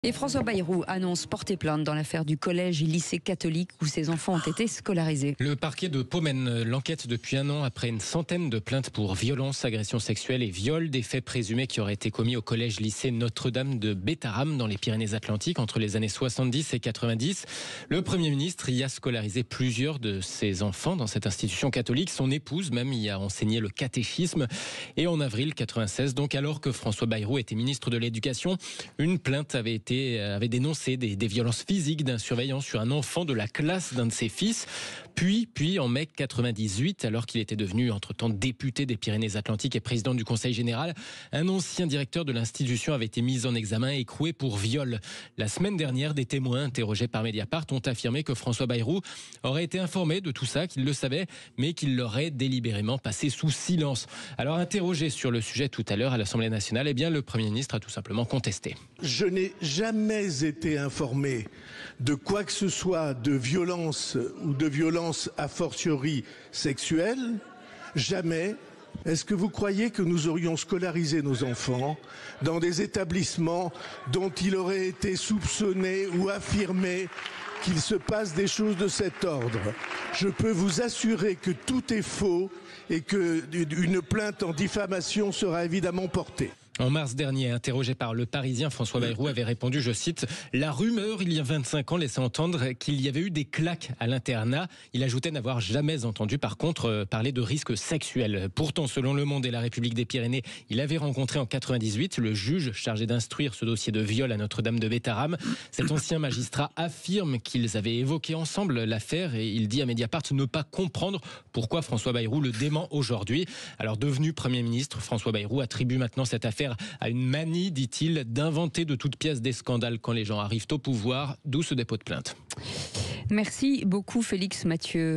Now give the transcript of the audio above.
Et François Bayrou annonce porter plainte dans l'affaire du collège et lycée catholique où ses enfants ont été scolarisés. Le parquet de Pau mène l'enquête depuis un an après une centaine de plaintes pour violences, agressions sexuelles et viols, des faits présumés qui auraient été commis au collège-lycée Notre-Dame de Bétharram dans les Pyrénées-Atlantiques entre les années 70 et 90. Le Premier ministre y a scolarisé plusieurs de ses enfants dans cette institution catholique. Son épouse même y a enseigné le catéchisme. Et en avril 96, donc alors que François Bayrou était ministre de l'Éducation, une plainte avait dénoncé des violences physiques d'un surveillant sur un enfant de la classe d'un de ses fils. Puis en mai 98, alors qu'il était devenu entre-temps député des Pyrénées-Atlantiques et président du Conseil général, un ancien directeur de l'institution avait été mis en examen et écroué pour viol. La semaine dernière, des témoins interrogés par Mediapart ont affirmé que François Bayrou aurait été informé de tout ça, qu'il le savait, mais qu'il l'aurait délibérément passé sous silence. Alors interrogé sur le sujet tout à l'heure à l'Assemblée nationale, le Premier ministre a tout simplement contesté. Je n'ai jamais été informé de quoi que ce soit de violence ou de violence a fortiori sexuelle. Jamais. Est-ce que vous croyez que nous aurions scolarisé nos enfants dans des établissements dont il aurait été soupçonné ou affirmé qu'il se passe des choses de cet ordre? Je peux vous assurer que tout est faux et qu'une plainte en diffamation sera évidemment portée. En mars dernier, interrogé par Le Parisien, François Bayrou avait répondu, je cite, « La rumeur, il y a 25 ans, laissait entendre qu'il y avait eu des claques à l'internat. » Il ajoutait n'avoir jamais entendu, par contre, parler de risques sexuels. Pourtant, selon Le Monde et La République des Pyrénées, il avait rencontré en 98 le juge chargé d'instruire ce dossier de viol à Notre-Dame de Bétharram. Cet ancien magistrat affirme qu'ils avaient évoqué ensemble l'affaire et il dit à Mediapart ne pas comprendre pourquoi François Bayrou le dément aujourd'hui. Alors, devenu Premier ministre, François Bayrou attribue maintenant cette affaire à une manie, dit-il, d'inventer de toutes pièces des scandales quand les gens arrivent au pouvoir, d'où ce dépôt de plainte. Merci beaucoup Félix Mathieu.